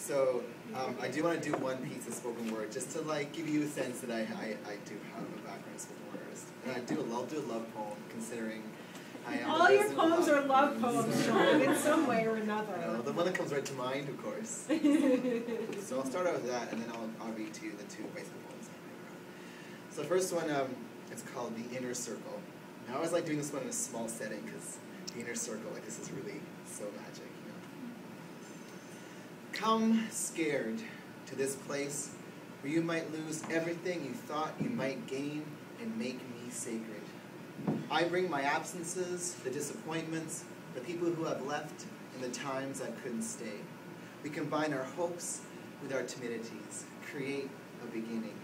So I do want to do one piece of spoken word, just to like give you a sense that I do have a background in spoken word artist. And I'll do a love poem, considering I am. All your poems are love poems, Sean, in some way or another. No, the one that comes right to mind, of course. So I'll start out with that, and then I'll read to you the two bicycle poems. So the first one, it's called The Inner Circle. Now I always like doing this one in a small setting, because the inner circle, like, this is really so magic, you know. Come scared to this place where you might lose everything you thought you might gain and make me sacred. I bring my absences, the disappointments, the people who have left, and the times I couldn't stay. We combine our hopes with our timidities, create a beginning.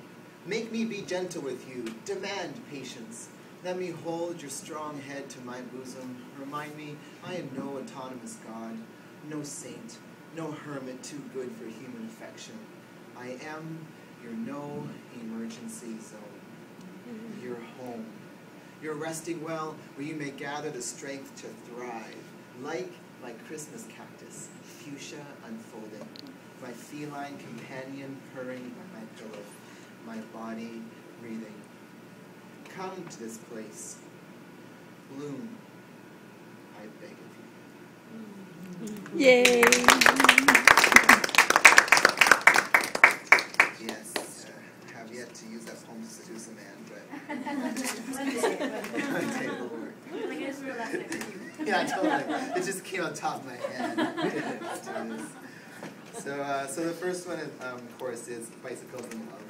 Make me be gentle with you, demand patience. Let me hold your strong head to my bosom. Remind me I am no autonomous God, no saint, no hermit too good for human affection. I am your no emergency zone, your home. Your resting well where you may gather the strength to thrive. Like my Christmas cactus, fuchsia unfolding. My feline companion purring by my pillow. My body breathing. Come to this place. Bloom, I beg of you. Yay! Yes, have yet to use that poem to seduce a man, but Like I just realized it was you. yeah, totally. It just came on top of my head. So the first one, of course, is bicycles and love.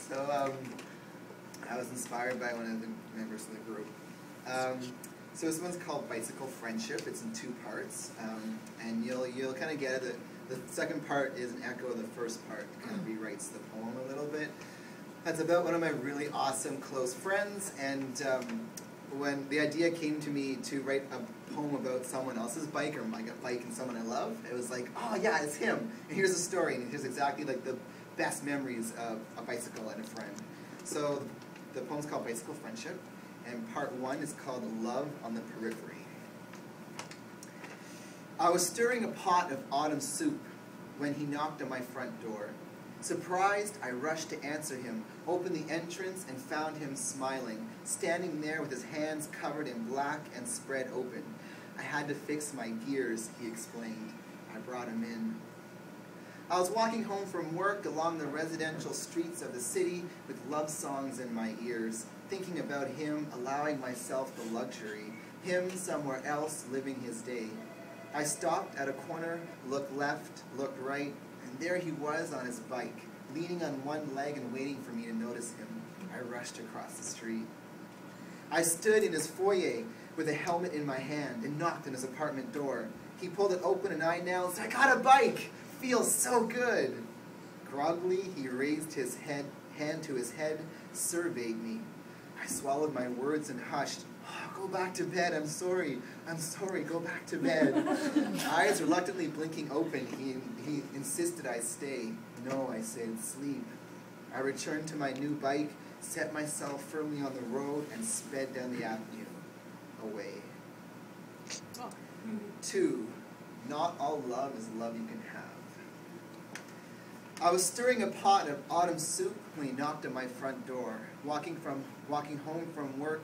So I was inspired by one of the members of the group. So this one's called Bicycle Friendship. It's in two parts, and you'll kind of get it. The second part is an echo of the first part. It kind of rewrites the poem a little bit. That's about one of my really awesome close friends, and when the idea came to me to write a poem about someone else's bike, or like a bike and someone I love, it was like, oh yeah, it's him. And here's a story, and here's exactly like the best memories of a bicycle and a friend. So the poem's called Bicycle Friendship, and part one is called Love on the Periphery. I was stirring a pot of autumn soup when he knocked on my front door. Surprised, I rushed to answer him, opened the entrance, and found him smiling, standing there with his hands covered in black and spread open. I had to fix my gears, he explained. I brought him in. I was walking home from work along the residential streets of the city with love songs in my ears, thinking about him, allowing myself the luxury, him somewhere else living his day. I stopped at a corner, looked left, looked right, and there he was on his bike, leaning on one leg and waiting for me to notice him. I rushed across the street. I stood in his foyer with a helmet in my hand and knocked on his apartment door. He pulled it open and I announced, I got a bike! Feels so good! Groggily, he raised his hand to his head, surveyed me. I swallowed my words and hushed. Oh, go back to bed, I'm sorry, go back to bed. Eyes reluctantly blinking open, he insisted I stay. No, I said, sleep. I returned to my new bike, set myself firmly on the road, and sped down the avenue, away. 2. Not all love is love you can have. I was stirring a pot of autumn soup when he knocked on my front door, walking home from work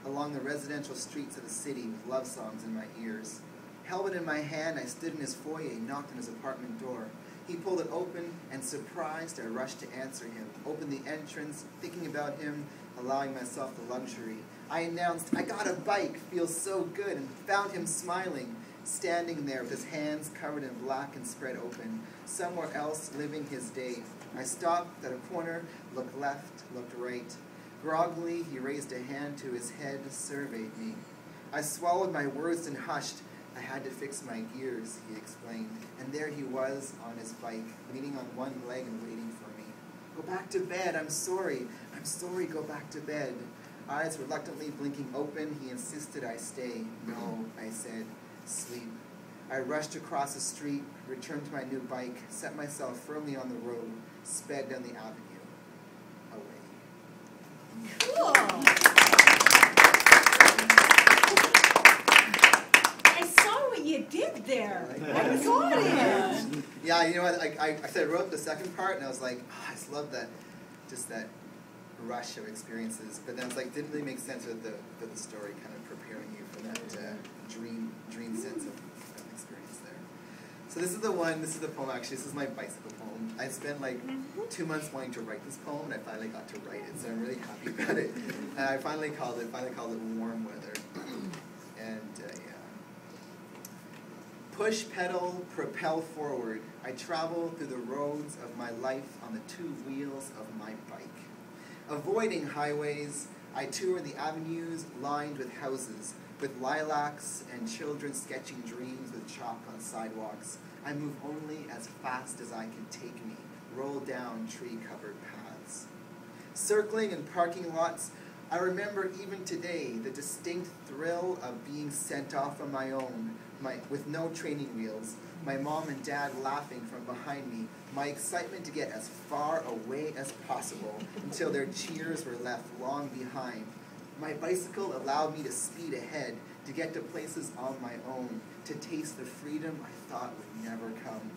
along the residential streets of the city with love songs in my ears. Helmet in my hand, I stood in his foyer, knocked on his apartment door. He pulled it open, and surprised, I rushed to answer him, opened the entrance, thinking about him, allowing myself the luxury. I announced, I got a bike, feels so good, and found him smiling, standing there with his hands covered in black and spread open, somewhere else living his day. I stopped at a corner, looked left, looked right. Groggily, he raised a hand to his head, surveyed me. I swallowed my words and hushed. I had to fix my gears, he explained. And there he was on his bike, leaning on one leg and waiting for me. Go back to bed, I'm sorry, go back to bed. Eyes reluctantly blinking open, he insisted I stay. No, I said, sleep. I rushed across the street, returned to my new bike, set myself firmly on the road, sped down the avenue, away. Cool. I wrote the second part, and I was like, oh, I just love that, just that rush of experiences. But then it's like, didn't really make sense with the story kind of preparing you for that dream sense of experience there. So this is the poem actually. This is my bicycle poem. I spent like 2 months wanting to write this poem, and I finally got to write it. So I'm really happy about it. And I finally called it Warm Weather. And yeah. Push pedal, propel forward. I travel through the roads of my life on the 2 wheels of my bike. Avoiding highways, I tour the avenues lined with houses, with lilacs and children sketching dreams with chalk on sidewalks. I move only as fast as I can take me, roll down tree-covered paths. Circling in parking lots, I remember even today the distinct thrill of being sent off on my own, with no training wheels, my mom and dad laughing from behind me, my excitement to get as far away as possible until their cheers were left long behind. My bicycle allowed me to speed ahead, to get to places on my own, to taste the freedom I thought would never come.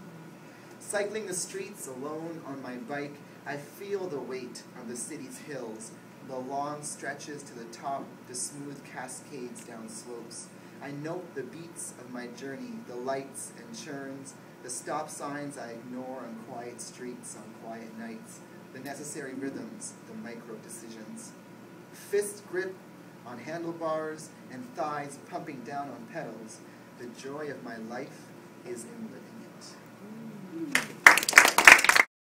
Cycling the streets alone on my bike, I feel the weight of the city's hills, the long stretches to the top, the smooth cascades down slopes. I note the beats of my journey, the lights and churns, the stop signs I ignore on quiet streets on quiet nights, the necessary rhythms, the micro decisions. Fist grip on handlebars and thighs pumping down on pedals. The joy of my life is in the